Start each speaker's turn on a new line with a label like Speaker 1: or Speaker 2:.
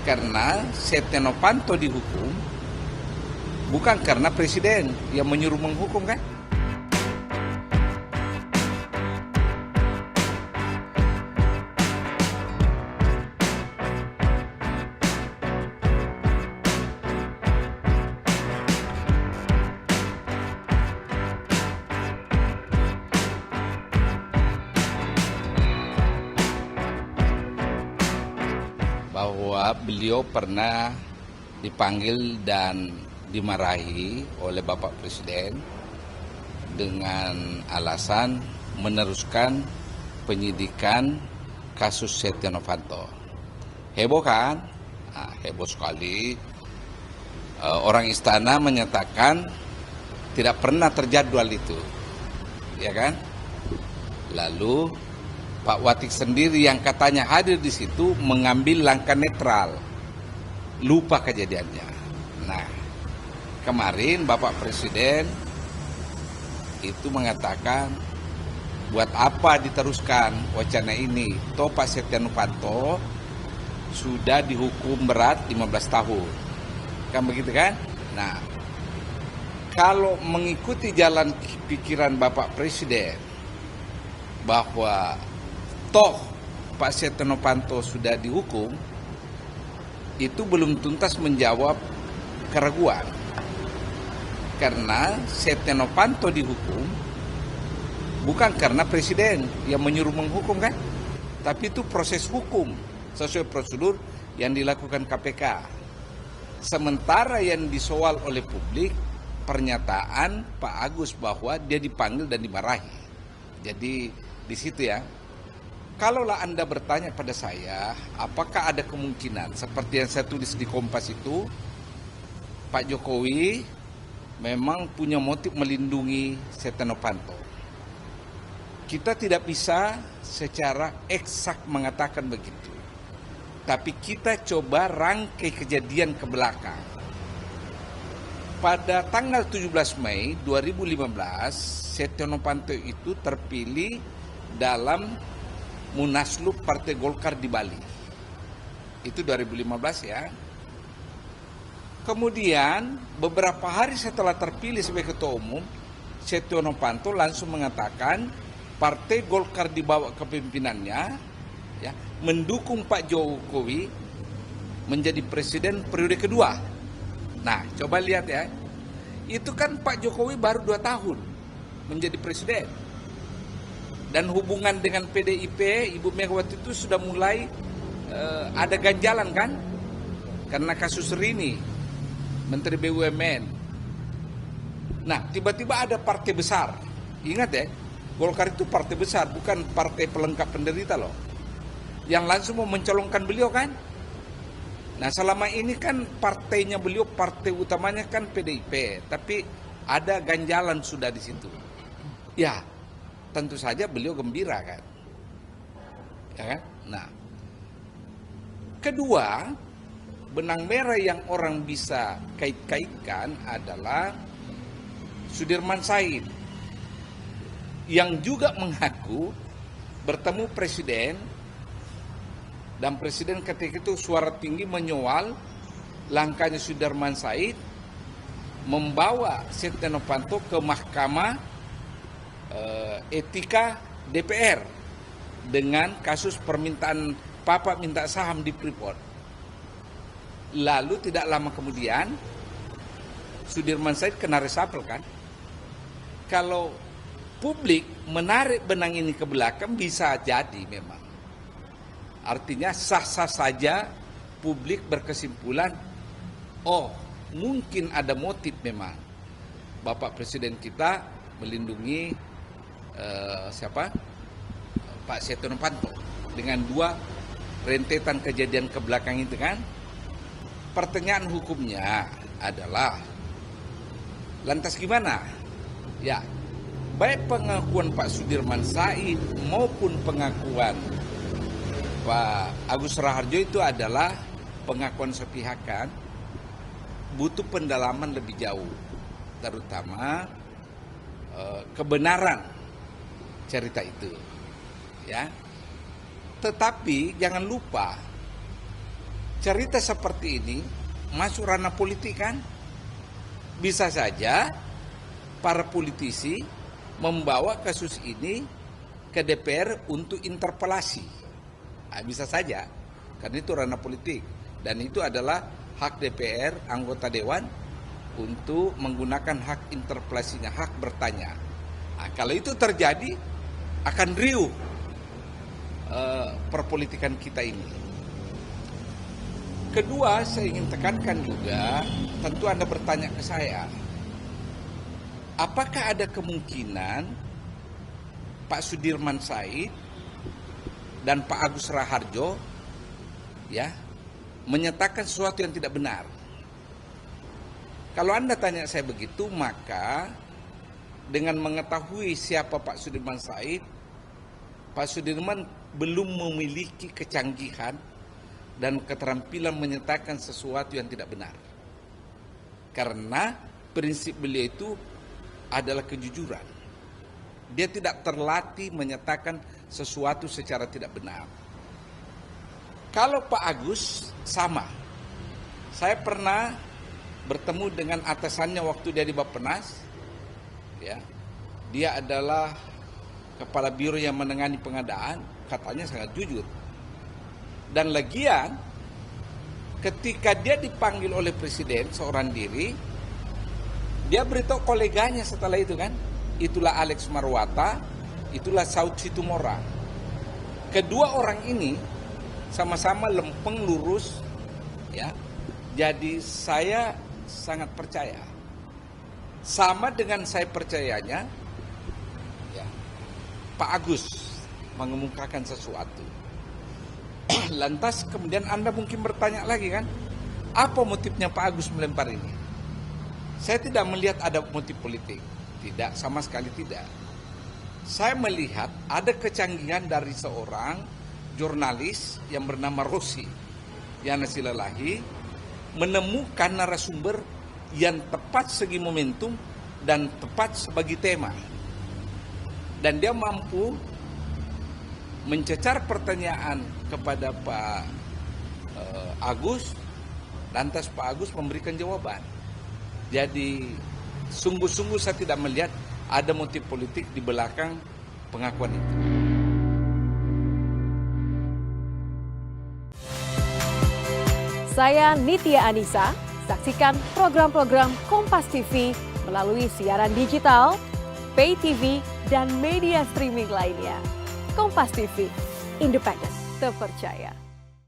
Speaker 1: Karena Setia Novanto dihukum bukan karena presiden yang menyuruh menghukum kan? Bahwa beliau pernah dipanggil dan dimarahi oleh Bapak Presiden dengan alasan meneruskan penyidikan kasus Setia Novanto. Heboh kan? Heboh sekali. Orang istana menyatakan tidak pernah terjadwal itu, ya kan? Lalu Pak Watik sendiri yang katanya hadir di situ mengambil langkah netral, lupa kejadiannya. Nah, kemarin Bapak Presiden itu mengatakan, buat apa diteruskan wacana ini? Toh Pak Setia Novanto sudah dihukum berat 15 tahun. Kan begitu kan? Nah, kalau mengikuti jalan pikiran Bapak Presiden bahwa toh Pak Setia Novanto sudah dihukum, itu belum tuntas menjawab keraguan. Karena Setia Novanto dihukum bukan karena presiden yang menyuruh menghukum kan, tapi itu proses hukum sesuai prosedur yang dilakukan KPK. Sementara yang disoal oleh publik pernyataan Pak Agus bahwa dia dipanggil dan dimarahi. Jadi di situ ya. Kalaulah Anda bertanya pada saya, apakah ada kemungkinan seperti yang saya tulis di Kompas itu, Pak Jokowi memang punya motif melindungi Setia Novanto. Kita tidak bisa secara eksak mengatakan begitu. Tapi kita coba rangkai kejadian ke belakang. Pada tanggal 17 Mei 2015, Setia Novanto itu terpilih dalam Munaslup Partai Golkar di Bali. Itu 2015 ya. Kemudian beberapa hari setelah terpilih sebagai ketua umum, Setia Novanto langsung mengatakan Partai Golkar di bawah kepemimpinannya ya, mendukung Pak Jokowi menjadi presiden periode kedua. Nah, coba lihat ya. Itu kan Pak Jokowi baru 2 tahun menjadi presiden. Dan hubungan dengan PDIP, Ibu Megawati itu sudah mulai ada ganjalan kan? Karena kasus Rini, Menteri BUMN. Nah, tiba-tiba ada partai besar. Ingat ya, Golkar itu partai besar, bukan partai pelengkap penderita loh. Yang langsung mau mencalonkan beliau kan? Nah, selama ini kan partainya beliau, partai utamanya kan PDIP. Tapi ada ganjalan sudah di situ. Ya, tentu saja beliau gembira kan, ya kan? Nah, kedua, benang merah yang orang bisa kait-kaitkan adalah Sudirman Said yang juga mengaku bertemu presiden dan presiden ketika itu suara tinggi menyoal langkahnya Sudirman Said membawa Setia Novanto ke Mahkamah Etika DPR dengan kasus permintaan Papa minta saham di Freeport. Lalu tidak lama kemudian Sudirman Said kena resapel kan. Kalau publik menarik benang ini ke belakang bisa jadi memang. Artinya sah-sah saja publik berkesimpulan, oh mungkin ada motif memang Bapak Presiden kita melindungi Pak Setia Novanto dengan 2 rentetan kejadian ke belakang itu kan. Pertanyaan hukumnya adalah lantas gimana? Ya, baik pengakuan Pak Sudirman Said maupun pengakuan Pak Agus Raharjo itu adalah pengakuan sepihak kan, butuh pendalaman lebih jauh, terutama kebenaran cerita itu, ya. Tetapi jangan lupa cerita seperti ini masuk ranah politik kan? Bisa saja para politisi membawa kasus ini ke DPR untuk interpelasi. Nah, bisa saja, karena itu ranah politik. Dan itu adalah hak DPR, anggota Dewan, untuk menggunakan hak interpelasinya, hak bertanya. Nah, kalau itu terjadi, akan riuh perpolitikan kita ini. Kedua, saya ingin tekankan juga, tentu Anda bertanya ke saya, apakah ada kemungkinan Pak Sudirman Said dan Pak Agus Raharjo ya menyatakan sesuatu yang tidak benar? Kalau Anda tanya saya begitu, maka dengan mengetahui siapa Pak Sudirman Said, Pak Sudirman belum memiliki kecanggihan dan keterampilan menyatakan sesuatu yang tidak benar. Karena prinsip beliau itu adalah kejujuran. Dia tidak terlatih menyatakan sesuatu secara tidak benar. Kalau Pak Agus sama. Saya pernah bertemu dengan atasannya waktu dia di Bappenas. Ya. Dia adalah kepala biro yang menangani pengadaan, katanya sangat jujur. Dan lagian ketika dia dipanggil oleh presiden seorang diri, dia beritahu koleganya setelah itu kan, itulah Alex Marwata, itulah Saud Situmorang. Kedua orang ini sama-sama lempeng lurus, ya. Jadi saya sangat percaya. Sama dengan saya percayanya, ya, Pak Agus mengemukakan sesuatu. Lantas kemudian Anda mungkin bertanya lagi kan, apa motifnya Pak Agus melempar ini? Saya tidak melihat ada motif politik. Tidak, sama sekali tidak. Saya melihat ada kecanggihan dari seorang jurnalis yang bernama Rosi Yana Silalahi menemukan narasumber yang tepat segi momentum dan tepat sebagai tema. Dan dia mampu mencecar pertanyaan kepada Pak Agus, lantas Pak Agus memberikan jawaban. Jadi sungguh-sungguh saya tidak melihat ada motif politik di belakang pengakuan itu.
Speaker 2: Saya Nitya Anissa, saksikan program-program Kompas TV melalui siaran digital, pay TV, dan media streaming lainnya. Kompas TV, independen, terpercaya.